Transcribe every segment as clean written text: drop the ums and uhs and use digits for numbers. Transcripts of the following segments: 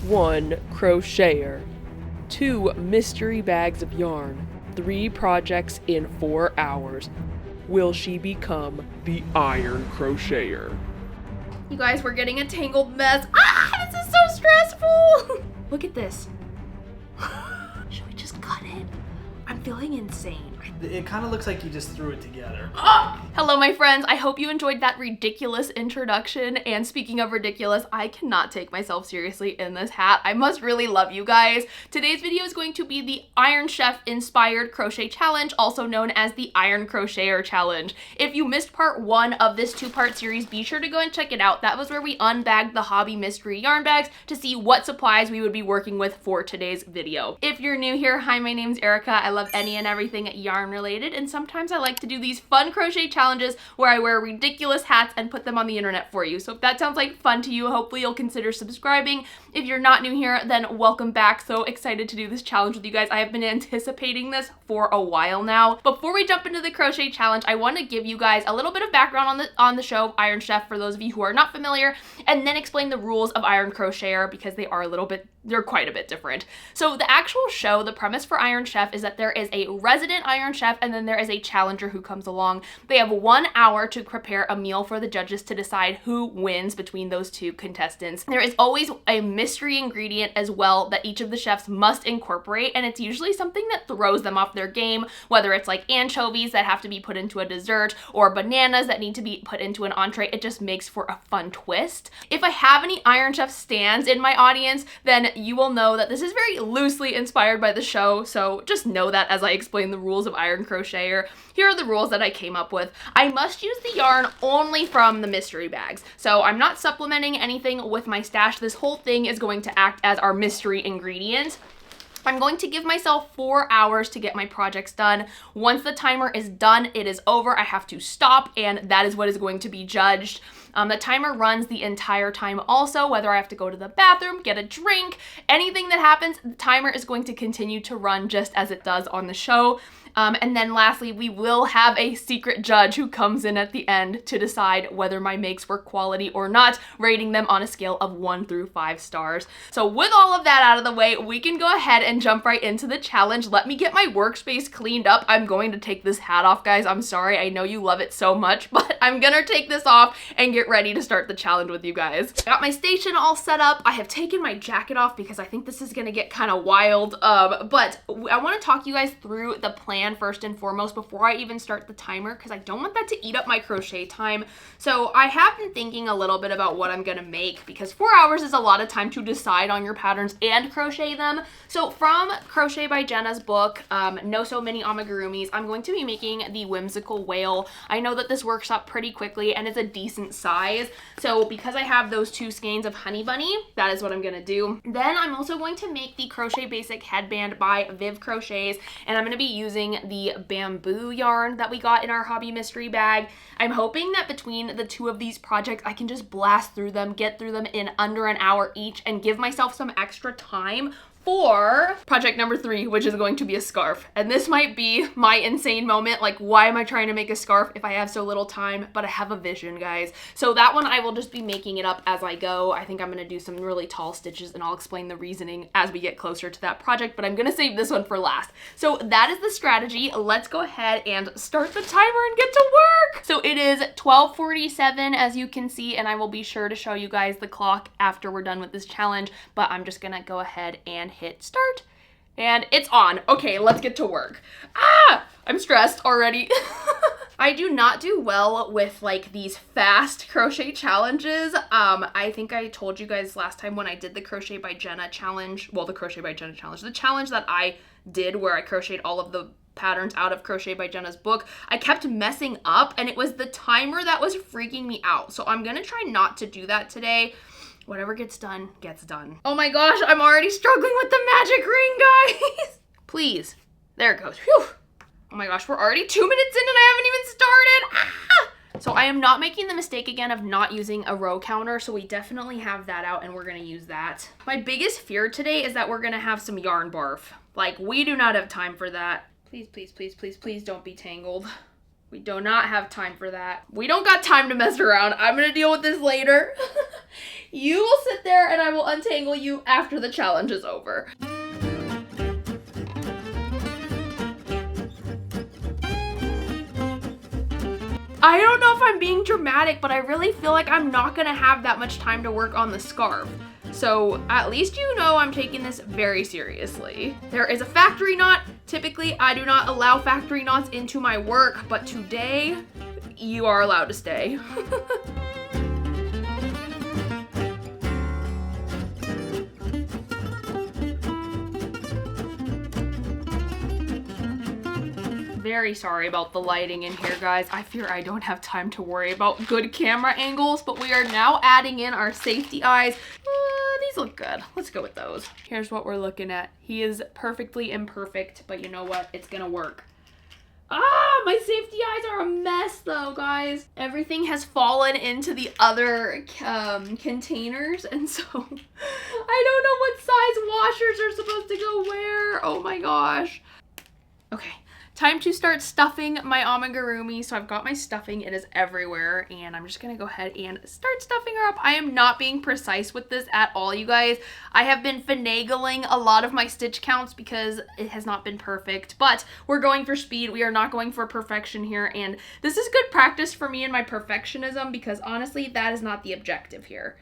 1 crocheter, 2 mystery bags of yarn, 3 projects in 4 hours. Will she become the Iron Crocheter? You guys, we're getting a tangled mess. Ah, this is so stressful. Look at this. Should we just cut it? I'm feeling insane. It kind of looks like you just threw it together. Hello, my friends. I hope you enjoyed that ridiculous introduction. And speaking of ridiculous, I cannot take myself seriously in this hat. I must really love you guys. Today's video is going to be the Iron Chef inspired crochet challenge, also known as the Iron Crocheter challenge. If you missed part 1 of this 2-part series, be sure to go and check it out. That was where we unbagged the Hobbii mystery yarn bags to see what supplies we would be working with for today's video. If you're new here, hi, my name's Erica. I love any and everything yarn related, and sometimes I like to do these fun crochet challenges where I wear ridiculous hats and put them on the internet for you. So if that sounds like fun to you, hopefully you'll consider subscribing. If you're not new here, then welcome back. So excited to do this challenge with you guys. I have been anticipating this for a while now. Before we jump into the crochet challenge, I want to give you guys a little bit of background on the show Iron Chef for those of you who are not familiar, and then explain the rules of Iron Crocheter because they're quite a bit different. So the actual show, the premise for Iron Chef is that there is a resident Iron Chef and then there is a challenger who comes along. They have 1 hour to prepare a meal for the judges to decide who wins between those 2 contestants. There is always a mystery ingredient as well that each of the chefs must incorporate, and it's usually something that throws them off their game, whether it's like anchovies that have to be put into a dessert or bananas that need to be put into an entree. It just makes for a fun twist. If I have any Iron Chef stands in my audience, then you will know that this is very loosely inspired by the show, so just know that as I explain the rules of Iron Crocheter. Here are the rules that I came up with. I must use the yarn only from the mystery bags, so I'm not supplementing anything with my stash. This whole thing is going to act as our mystery ingredient. I'm going to give myself 4 hours to get my projects done. Once the timer is done, it is over. I have to stop, and that is what is going to be judged. The timer runs the entire time also, whether I have to go to the bathroom, get a drink, anything that happens, the timer is going to continue to run just as it does on the show. And then lastly, we will have a secret judge who comes in at the end to decide whether my makes were quality or not, rating them on a scale of 1 through 5 stars. So with all of that out of the way, we can go ahead and jump right into the challenge. Let me get my workspace cleaned up. I'm going to take this hat off, guys. I'm sorry. I know you love it so much, but I'm gonna take this off and get ready to start the challenge with you guys. I got my station all set up. I have taken my jacket off because I think this is gonna get kind of wild, but I want to talk you guys through the plan first and foremost before I even start the timer, because I don't want that to eat up my crochet time. So I have been thinking a little bit about what I'm gonna make, because 4 hours is a lot of time to decide on your patterns and crochet them. So from Crochet by Jenna's book, No So Many Amigurumis, I'm going to be making the whimsical whale. I know that this works up pretty quickly and it's a decent size. So because I have those 2 skeins of Honey Bunny, that is what I'm gonna do. Then I'm also going to make the Crochet Basic headband by Viv Crochets, and I'm gonna be using the bamboo yarn that we got in our Hobbii mystery bag. I'm hoping that between the 2 of these projects, I can just blast through them, get through them in under an hour each, and give myself some extra time for project number 3, which is going to be a scarf. And this might be my insane moment, like, why am I trying to make a scarf if I have so little time? But I have a vision, guys. So that one I will just be making it up as I go. I think I'm gonna do some really tall stitches, and I'll explain the reasoning as we get closer to that project, but I'm gonna save this one for last. So that is the strategy. Let's go ahead and start the timer and get to work. So it is 12:47, as you can see, and I will be sure to show you guys the clock after we're done with this challenge, but I'm just gonna go ahead and hit start, and it's on. Okay, let's get to work. I'm stressed already. I do not do well with like these fast crochet challenges. I think I told you guys last time when I did the Crochet by Jenna challenge, well, the Crochet by Jenna challenge, the challenge that I did where I crocheted all of the patterns out of Crochet by Jenna's book, I kept messing up, and it was the timer that was freaking me out. So I'm gonna try not to do that today. Whatever gets done, gets done. Oh my gosh, I'm already struggling with the magic ring, guys. Please. There it goes. Whew. Oh my gosh, we're already 2 minutes in and I haven't even started. So I am not making the mistake again of not using a row counter, so we definitely have that out and we're gonna use that. My biggest fear today is that we're gonna have some yarn barf. Like, we do not have time for that. Please, please, please, please, please don't be tangled. We do not have time for that. We don't got time to mess around. I'm gonna deal with this later. You will sit there and I will untangle you after the challenge is over. I don't know if I'm being dramatic, but I really feel like I'm not gonna have that much time to work on the scarf. So at least you know I'm taking this very seriously. There is a factory knot. Typically, I do not allow factory knots into my work, but today, you are allowed to stay. Very sorry about the lighting in here, guys. I fear I don't have time to worry about good camera angles, but we are now adding in our safety eyes. These look good. Let's go with those. Here's what we're looking at. He is perfectly imperfect, but you know what? It's gonna work. Ah, my safety eyes are a mess though, guys. Everything has fallen into the other containers, and so I don't know what size washers are supposed to go where. Oh my gosh. Okay. Time to start stuffing my amigurumi. So I've got my stuffing, it is everywhere, and I'm just gonna go ahead and start stuffing her up. I am not being precise with this at all, you guys. I have been finagling a lot of my stitch counts because it has not been perfect, but we're going for speed. We are not going for perfection here, and this is good practice for me and my perfectionism because honestly, that is not the objective here.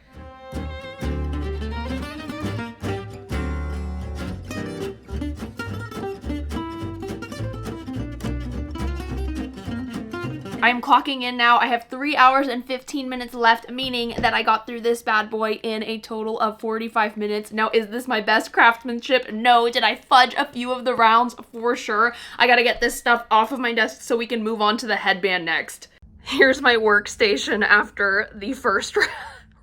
I am clocking in now. I have 3 hours and 15 minutes left, meaning that I got through this bad boy in a total of 45 minutes. Now, is this my best craftsmanship? No. Did I fudge a few of the rounds? For sure. I gotta get this stuff off of my desk so we can move on to the headband next. Here's my workstation after the first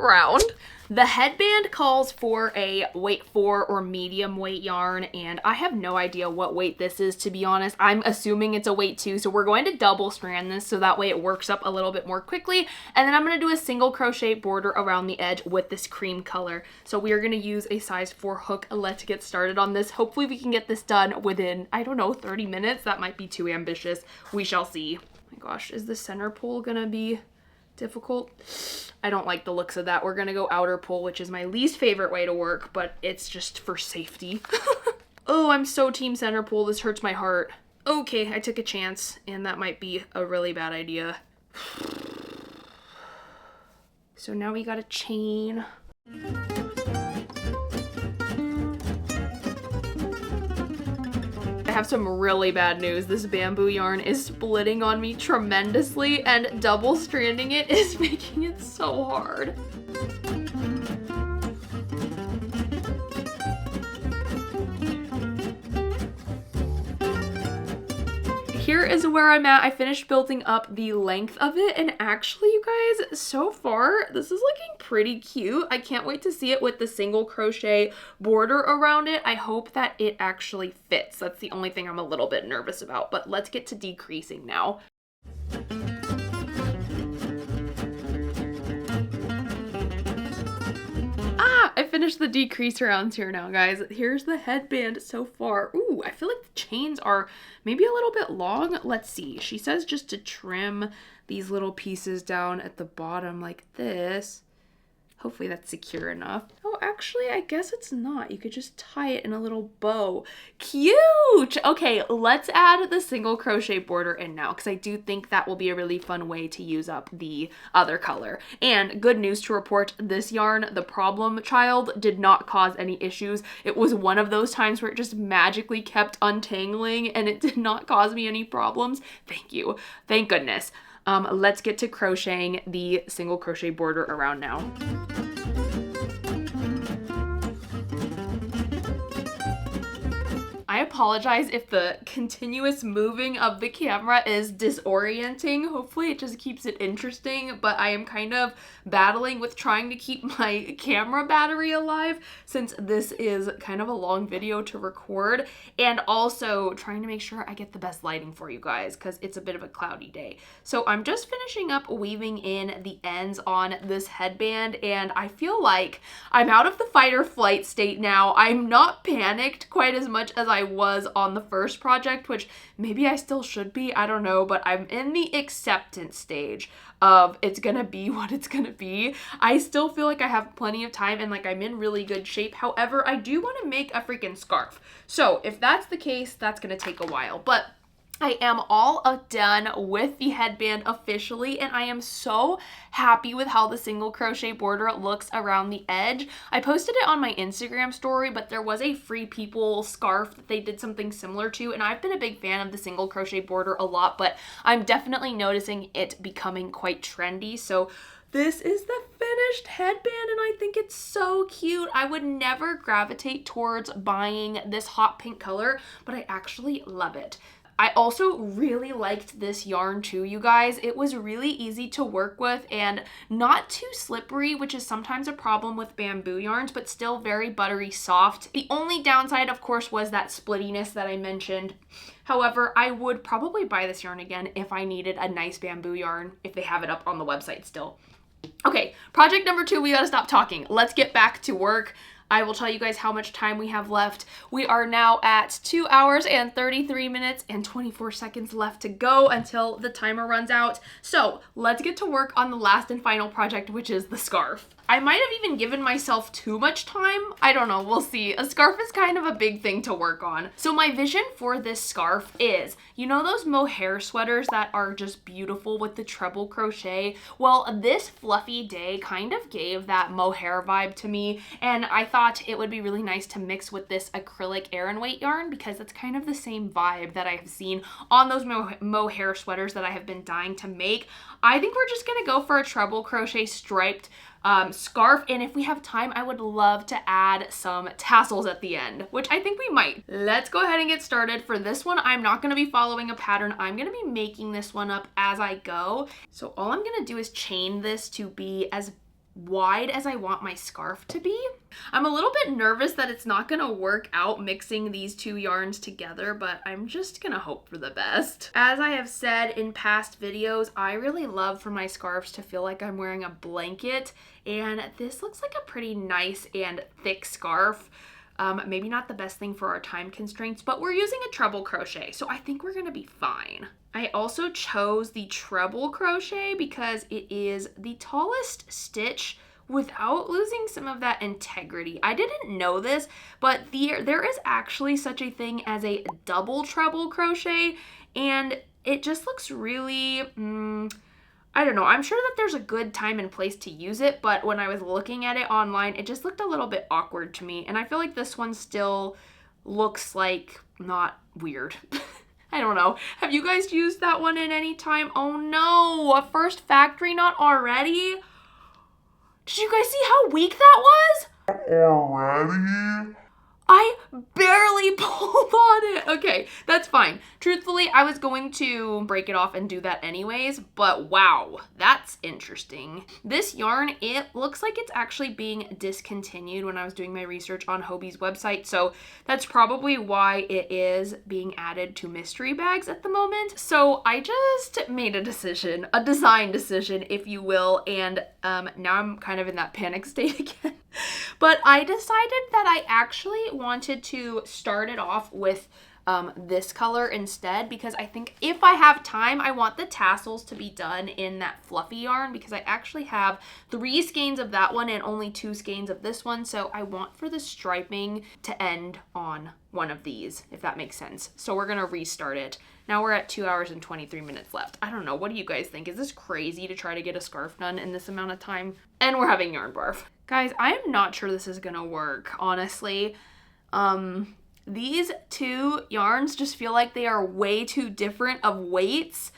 round. The headband calls for a weight 4 or medium weight yarn, and I have no idea what weight this is, to be honest. I'm assuming it's a weight 2, so we're going to double strand this so that way it works up a little bit more quickly, and then I'm going to do a single crochet border around the edge with this cream color. So we are going to use a size 4 hook. Let's get started on this. Hopefully we can get this done within, I don't know, 30 minutes. That might be too ambitious. We shall see. Oh my gosh, is the center pull going to be difficult? I don't like the looks of that. We're gonna go outer pull, which is my least favorite way to work, but it's just for safety. Oh, I'm so team center pull. This hurts my heart. Okay, I took a chance, and that might be a really bad idea. So now we got a chain. I have some really bad news. This bamboo yarn is splitting on me tremendously, and double stranding it is making it so hard. Here is where I'm at. I finished building up the length of it, and actually, you guys, so far, this is looking pretty cute. I can't wait to see it with the single crochet border around it. I hope that it actually fits. That's the only thing I'm a little bit nervous about, but let's get to decreasing now. I finished the decrease rounds here now, guys. Here's the headband so far. Ooh, I feel like the chains are maybe a little bit long. Let's see. She says just to trim these little pieces down at the bottom like this. Hopefully that's secure enough. Oh, actually, I guess it's not. You could just tie it in a little bow. Cute! Okay, let's add the single crochet border in now, because I do think that will be a really fun way to use up the other color. And good news to report, this yarn, the problem child, did not cause any issues. It was one of those times where it just magically kept untangling, and it did not cause me any problems. Thank you. Thank goodness. Let's get to crocheting the single crochet border around now. I apologize if the continuous moving of the camera is disorienting. Hopefully it just keeps it interesting, but I am kind of battling with trying to keep my camera battery alive since this is kind of a long video to record, and also trying to make sure I get the best lighting for you guys because it's a bit of a cloudy day. So I'm just finishing up weaving in the ends on this headband, and I feel like I'm out of the fight or flight state now. I'm not panicked quite as much as I was was on the first project, which maybe I still should be, I don't know, but I'm in the acceptance stage of it's gonna be what it's gonna be. I still feel like I have plenty of time and like I'm in really good shape. However, I do want to make a freaking scarf. So if that's the case, that's gonna take a while. But I am all done with the headband officially, and I am so happy with how the single crochet border looks around the edge. I posted it on my Instagram story, but there was a Free People scarf that they did something similar to, and I've been a big fan of the single crochet border a lot, but I'm definitely noticing it becoming quite trendy. So this is the finished headband, and I think it's so cute. I would never gravitate towards buying this hot pink color, but I actually love it. I also really liked this yarn too, you guys. It was really easy to work with and not too slippery, which is sometimes a problem with bamboo yarns, but still very buttery soft. The only downside, of course, was that splittiness that I mentioned. However, I would probably buy this yarn again if I needed a nice bamboo yarn, if they have it up on the website still. Okay, project number 2, we gotta stop talking. Let's get back to work. I will tell you guys how much time we have left. We are now at 2 hours and 33 minutes and 24 seconds left to go until the timer runs out. So let's get to work on the last and final project, which is the scarf. I might have even given myself too much time. I don't know, we'll see. A scarf is kind of a big thing to work on. So my vision for this scarf is, you know those mohair sweaters that are just beautiful with the treble crochet? Well, this fluffy day kind of gave that mohair vibe to me, and I thought it would be really nice to mix with this acrylic Aran weight yarn because it's kind of the same vibe that I have seen on those mohair sweaters that I have been dying to make. I think we're just gonna go for a treble crochet striped scarf, and if we have time, I would love to add some tassels at the end, which I think we might. Let's go ahead and get started. For this one, I'm not going to be following a pattern. I'm going to be making this one up as I go. So all I'm going to do is chain this to be as wide as I want my scarf to be. I'm a little bit nervous that it's not gonna work out mixing these two yarns together, but I'm just gonna hope for the best. As I have said in past videos, I really love for my scarves to feel like I'm wearing a blanket, and this looks like a pretty nice and thick scarf. Maybe not the best thing for our time constraints, but we're using a treble crochet, so I think we're gonna be fine. I also chose the treble crochet because it is the tallest stitch without losing some of that integrity. I didn't know this, but there is actually such a thing as a double treble crochet, and it just looks really, I don't know. I'm sure that there's a good time and place to use it, but when I was looking at it online, it just looked a little bit awkward to me, and I feel like this one still looks like not weird. I don't know. Have you guys used that one at any time? Oh no, a first factory knot already? Did you guys see how weak that was? Already? I barely pulled on it. Okay, that's fine. Truthfully, I was going to break it off and do that anyways, but wow, that's interesting. This yarn, it looks like it's actually being discontinued when I was doing my research on Hobbie's website, so that's probably why it is being added to mystery bags at the moment. So I just made a decision, a design decision, if you will, and now I'm kind of in that panic state again. But I decided that I actually wanted to start it off with this color instead, because I think if I have time, I want the tassels to be done in that fluffy yarn, because I actually have 3 skeins of that one and only 2 skeins of this one, so I want for the striping to end on one of these, if that makes sense. So we're gonna restart it. Now we're at 2 hours and 23 minutes left. I don't know, what do you guys think? Is this crazy to try to get a scarf done in this amount of time? And we're having yarn barf. Guys, I am not sure this is gonna work, honestly. These 2 yarns just feel like they are way too different of weights.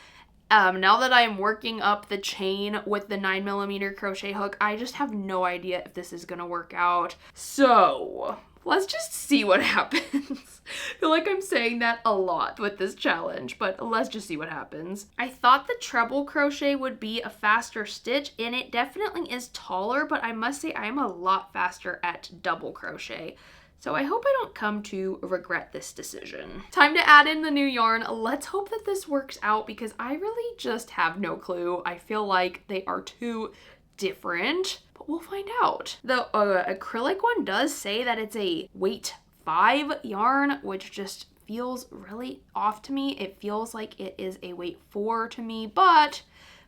Now that I'm working up the chain with the 9mm crochet hook, I just have no idea if this is gonna work out. So let's just see what happens. I feel like I'm saying that a lot with this challenge, but let's just see what happens. I thought the treble crochet would be a faster stitch, and it definitely is taller, but I must say I am a lot faster at double crochet. So I hope I don't come to regret this decision. Time to add in the new yarn. Let's hope that this works out, because I really just have no clue. I feel like they are too different, but we'll find out. The acrylic one does say that it's a weight 5 yarn, which just feels really off to me. It feels like it is a weight 4 to me, but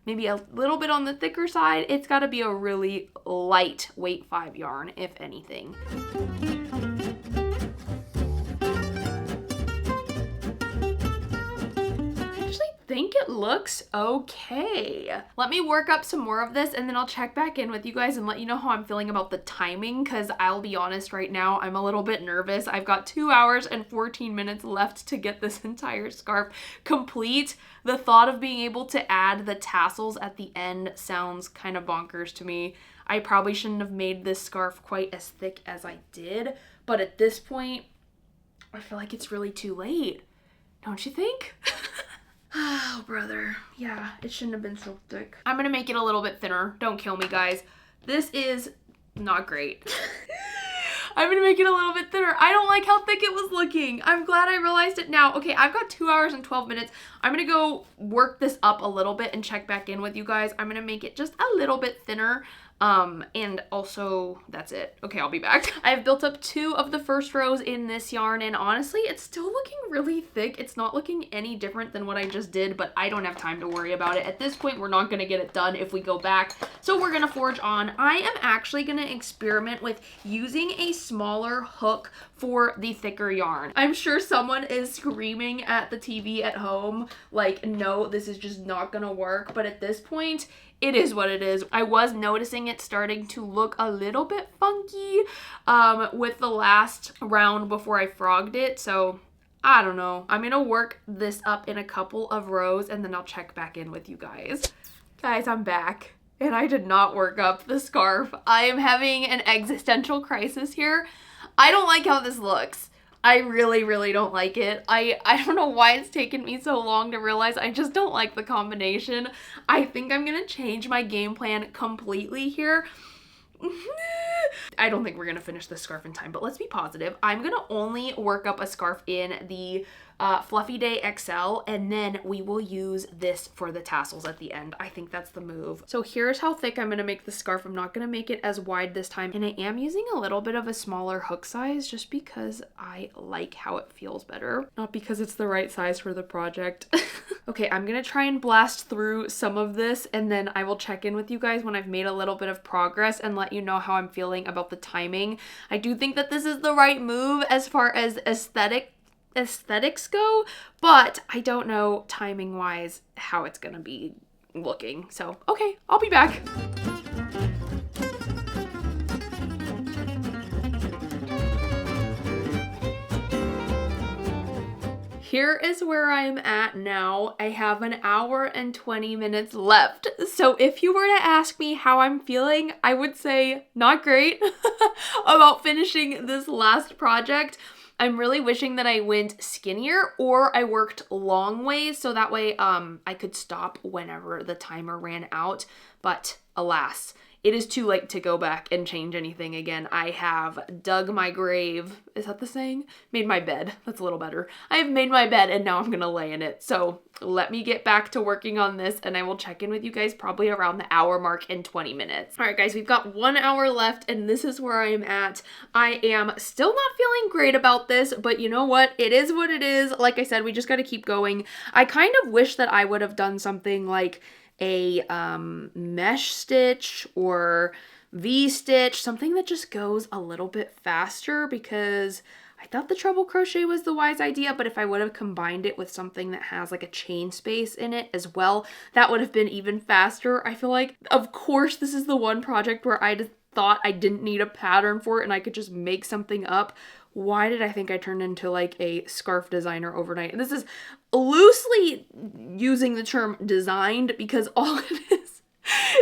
maybe a little bit on the thicker side. It's got to be a really light weight 5 yarn, if anything. I think it looks okay. Let me work up some more of this and then I'll check back in with you guys and let you know how I'm feeling about the timing, because I'll be honest right now, I'm a little bit nervous. I've got 2 hours and 14 minutes left to get this entire scarf complete. The thought of being able to add the tassels at the end sounds kind of bonkers to me. I probably shouldn't have made this scarf quite as thick as I did, but at this point, I feel like it's really too late. Don't you think? Oh, brother. Yeah, it shouldn't have been so thick. I'm gonna make it a little bit thinner. Don't kill me, guys. This is not great. I'm gonna make it a little bit thinner. I don't like how thick it was looking. I'm glad I realized it now. Okay, I've got 2 hours and 12 minutes. I'm gonna go work this up a little bit and check back in with you guys. I'm gonna make it just a little bit thinner. And also that's it. Okay, I'll be back. I've built up 2 of the first rows in this yarn, and honestly, it's still looking really thick. It's not looking any different than what I just did, but I don't have time to worry about it. At this point, we're not gonna get it done if we go back. So we're gonna forge on. I am actually gonna experiment with using a smaller hook for the thicker yarn. I'm sure someone is screaming at the TV at home, like, no, this is just not gonna work. But at this point, it is what it is. I was noticing it starting to look a little bit funky with the last round before I frogged it. So I don't know. I'm gonna work this up in a couple of rows and then I'll check back in with you guys. Guys, I'm back and I did not work up the scarf. I am having an existential crisis here. I don't like how this looks. I really, really don't like it. I don't know why it's taken me so long to realize I just don't like the combination. I think I'm gonna change my game plan completely here. I don't think we're gonna finish this scarf in time, but let's be positive. I'm gonna only work up a scarf in the Fluffy Day XL, and then we will use this for the tassels at the end. I think that's the move. So here's how thick I'm gonna make the scarf. I'm not gonna make it as wide this time, and I am using a little bit of a smaller hook size just because I like how it feels better, not because it's the right size for the project. Okay, I'm gonna try and blast through some of this, and then I will check in with you guys when I've made a little bit of progress and let you know how I'm feeling about the timing. I do think that this is the right move as far as aesthetics go, but I don't know timing wise how it's gonna be looking. So okay, I'll be back. Here is where I'm at now. I have an hour and 20 minutes left. So if you were to ask me how I'm feeling, I would say not great about finishing this last project. I'm really wishing that I went skinnier or I worked long ways so that way I could stop whenever the timer ran out. But alas, it is too late to go back and change anything again. I have dug my grave. Is that the saying? Made my bed. That's a little better. I have made my bed and now I'm gonna lay in it. So let me get back to working on this and I will check in with you guys probably around the hour mark in 20 minutes. All right, guys, we've got 1 hour left and this is where I am at. I am still not feeling great about this, but you know what? It is what it is. Like I said, we just gotta keep going. I kind of wish that I would have done something like a mesh stitch or V-stitch, something that just goes a little bit faster, because I thought the treble crochet was the wise idea, but if I would have combined it with something that has like a chain space in it as well, that would have been even faster. I feel like, of course, this is the one project where I just thought I didn't need a pattern for it and I could just make something up. Why did I think I turned into like a scarf designer overnight? And this is loosely using the term designed because all it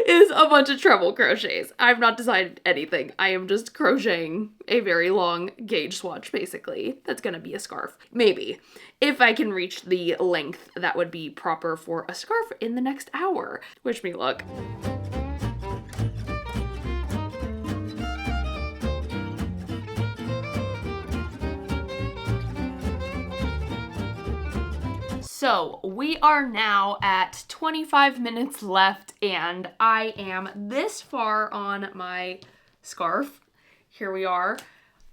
is a bunch of treble crochets. I've not decided anything. I am just crocheting a very long gauge swatch, basically. That's gonna be a scarf. Maybe. If I can reach the length that would be proper for a scarf in the next hour. Wish me luck. So we are now at 25 minutes left and I am this far on my scarf. Here we are.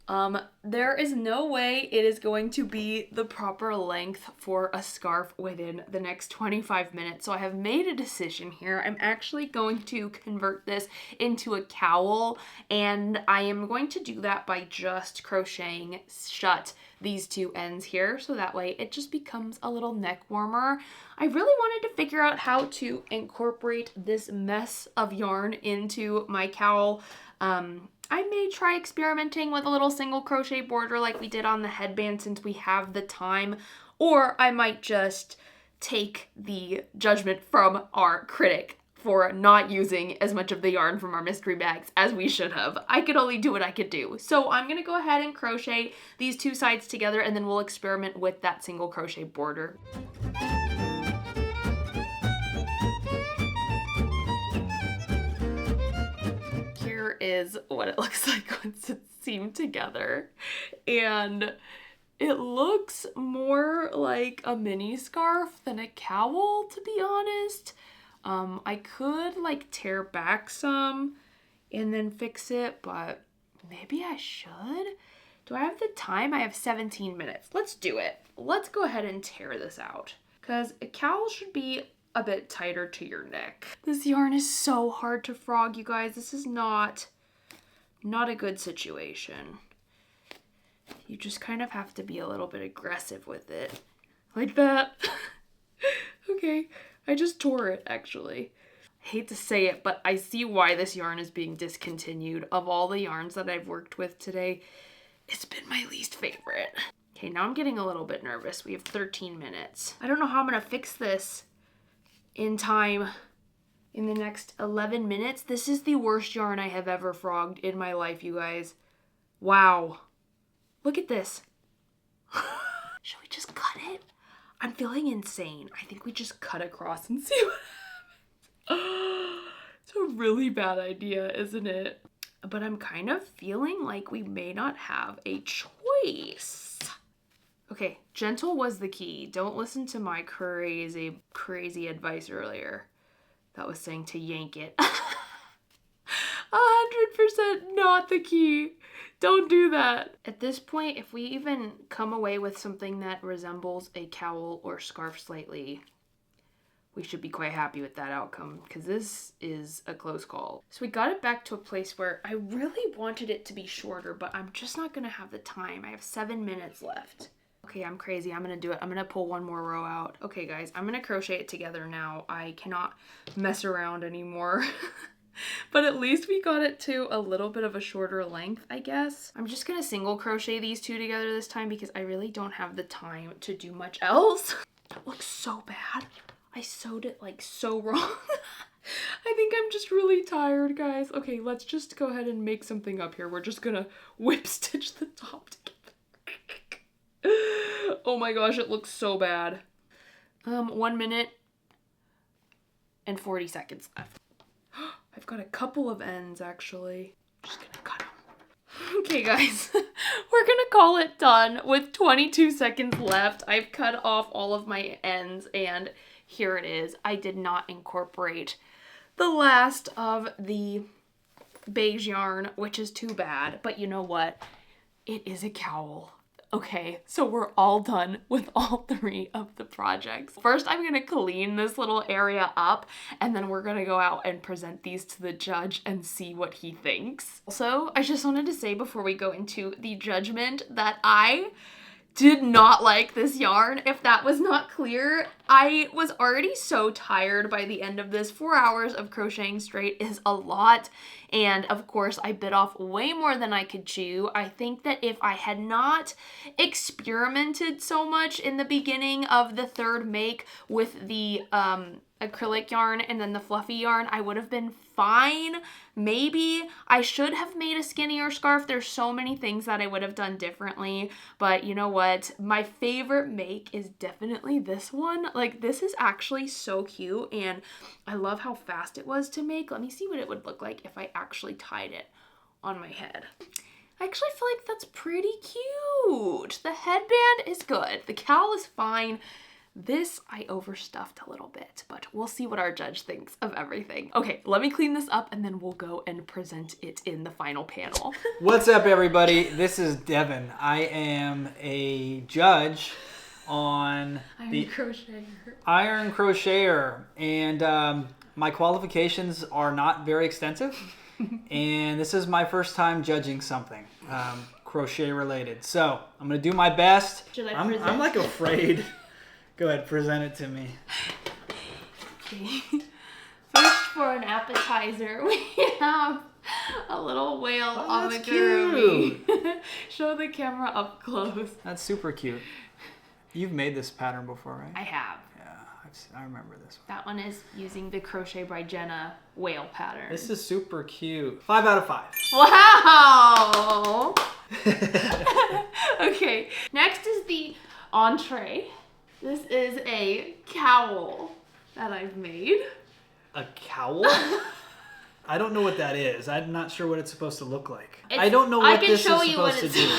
There is no way it is going to be the proper length for a scarf within the next 25 minutes. So I have made a decision here. I'm actually going to convert this into a cowl, and I am going to do that by just crocheting shut these two ends here, so that way it just becomes a little neck warmer. I really wanted to figure out how to incorporate this mess of yarn into my cowl. I may try experimenting with a little single crochet border like we did on the headband since we have the time, or I might just take the judgment from our critic for not using as much of the yarn from our mystery bags as we should have. I could only do what I could do. So I'm gonna go ahead and crochet these two sides together, and then we'll experiment with that single crochet border. Here is what it looks like once it's seamed together, and it looks more like a mini scarf than a cowl, to be honest. I could like tear back some and then fix it, but maybe I should. Do I have the time? I have 17 minutes. Let's do it. Let's go ahead and tear this out, because a cowl should be a bit tighter to your neck. This yarn is so hard to frog, you guys. This is not a good situation. You just kind of have to be a little bit aggressive with it. Like that. Okay, I just tore it, actually. I hate to say it, but I see why this yarn is being discontinued. Of all the yarns that I've worked with today, it's been my least favorite. Okay, now I'm getting a little bit nervous. We have 13 minutes. I don't know how I'm gonna fix this in time in the next 11 minutes. This is the worst yarn I have ever frogged in my life, you guys. Wow. Look at this. Should we just cut it? I'm feeling insane. I think we just cut across and see what happens. It's a really bad idea, isn't it? But I'm kind of feeling like we may not have a choice. Okay, gentle was the key. Don't listen to my crazy advice earlier. That was saying to yank it. 100% not the key. Don't do that. At this point, if we even come away with something that resembles a cowl or scarf slightly, we should be quite happy with that outcome, because this is a close call. So we got it back to a place where I really wanted it to be shorter, but I'm just not gonna have the time. I have 7 minutes left. Okay, I'm crazy. I'm gonna do it. I'm gonna pull one more row out. Okay, guys, I'm gonna crochet it together now. I cannot mess around anymore. But at least we got it to a little bit of a shorter length, I guess. I'm just gonna single crochet these two together this time because I really don't have the time to do much else. That looks so bad. I sewed it like so wrong. I think I'm just really tired, guys. Okay, let's just go ahead and make something up here. We're just gonna whip stitch the top together. Oh my gosh, it looks so bad. 1 minute and 40 seconds left. I've got a couple of ends, actually. I'm just gonna cut them. Okay, guys, we're gonna call it done with 22 seconds left. I've cut off all of my ends, and here it is. I did not incorporate the last of the beige yarn, which is too bad, but you know what? It is a cowl. Okay, so we're all done with all 3 of the projects. First, I'm gonna clean this little area up, and then we're gonna go out and present these to the judge and see what he thinks. Also, I just wanted to say before we go into the judgment that I did not like this yarn. If that was not clear, I was already so tired by the end of this. 4 hours of crocheting straight is a lot. And of course, I bit off way more than I could chew. I think that if I had not experimented so much in the beginning of the 3rd make with the acrylic yarn and then the fluffy yarn, I would have been fine. Maybe I should have made a skinnier scarf. There's so many things that I would have done differently, but you know what? My favorite make is definitely this one. Like, this is actually so cute, and I love how fast it was to make. Let me see what it would look like if I actually tied it on my head. I actually feel like that's pretty cute. The headband is good. The cowl is fine. This I overstuffed a little bit, but we'll see what our judge thinks of everything. Okay, let me clean this up and then we'll go and present it in the final panel. What's up, everybody? This is Devin. I am a judge on the Iron Crocheter, and my qualifications are not very extensive, and this is my first time judging something crochet related. So I'm gonna do my best. I'm like afraid. Go ahead, present it to me. Okay. First, for an appetizer, we have a little whale on the gurumi. Show the camera up close. That's super cute. You've made this pattern before, right? I have. Yeah, I remember this one. That one is using the Crochet by Jenna whale pattern. This is super cute. 5 out of 5. Wow! Okay, next is the entree. This is a cowl that I've made. A cowl? I don't know what that is. I'm not sure what it's supposed to look like. I don't know what this is supposed to do.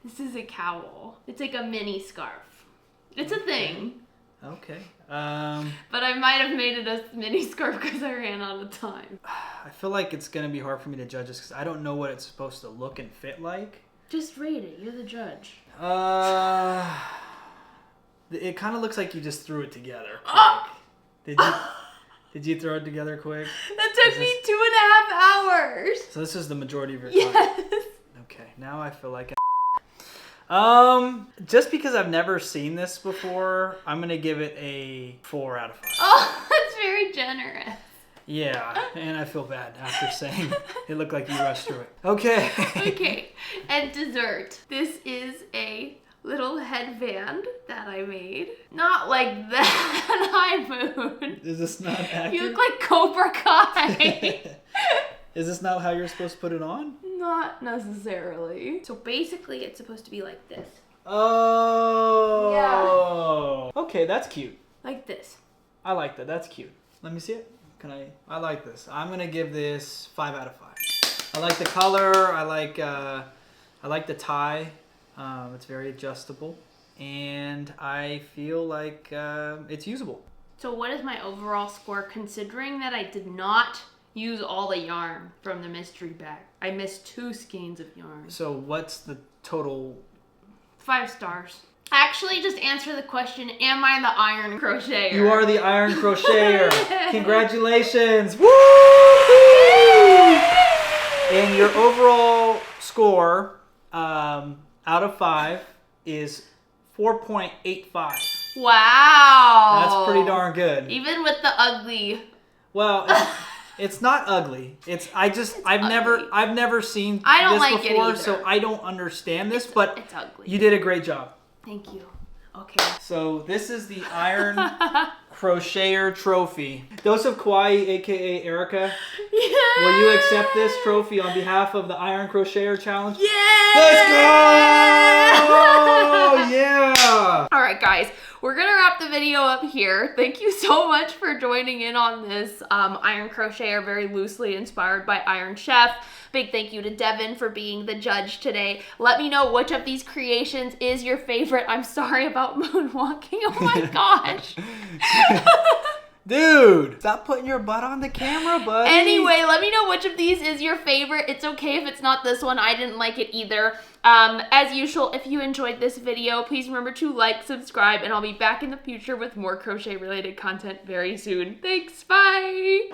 This is a cowl. It's like a mini scarf. It's a thing. Okay. But I might have made it a mini scarf because I ran out of time. I feel like it's going to be hard for me to judge this because I don't know what it's supposed to look and fit like. Just rate it. You're the judge. It kind of looks like you just threw it together. Did you throw it together quick? That took me 2.5 hours. So this is the majority of your time. Yes. Okay, now I feel like just because I've never seen this before, I'm gonna give it a 4 out of 5. Oh, that's very generous. Yeah, and I feel bad after saying it looked like you rushed through it. Okay. Okay, and dessert. This is a little headband that I made. Not like that, High Moon. Is this not accurate? You look like Cobra Kai. Is this not how you're supposed to put it on? Not necessarily. So basically it's supposed to be like this. Oh. Yeah. Okay, that's cute. Like this. I like that. That's cute. Let me see it. I like this. I'm gonna give this 5 out of 5. I like the color. I like the tie. It's very adjustable, and I feel like it's usable. So what is my overall score, considering that I did not use all the yarn from the mystery bag? I missed 2 skeins of yarn. So what's the total? 5 stars. Actually, just answer the question, am I the Iron Crocheter? You are the Iron Crocheter. Congratulations. Woo! And your overall score out of 5 is 4.85. Wow. That's pretty darn good. Even with the ugly. Well, it's not ugly. I've never seen I don't this like before, it either. so I don't understand this, but it's ugly. You did a great job. Thank you. Okay. So this is the Iron Crocheter trophy. Doseofkawaiico, aka Erica. Yeah. Will you accept this trophy on behalf of the Iron Crocheter challenge? Yeah. Let's go! Yeah. All right, guys. We're gonna wrap the video up here. Thank you so much for joining in on this Iron Crocheter, very loosely inspired by Iron Chef. Big thank you to Devin for being the judge today. Let me know which of these creations is your favorite. I'm sorry about moonwalking. Oh my gosh. Dude, stop putting your butt on the camera, buddy. Anyway, let me know which of these is your favorite. It's okay if it's not this one. I didn't like it either. As usual, if you enjoyed this video, please remember to like, subscribe, and I'll be back in the future with more crochet-related content very soon. Thanks, bye!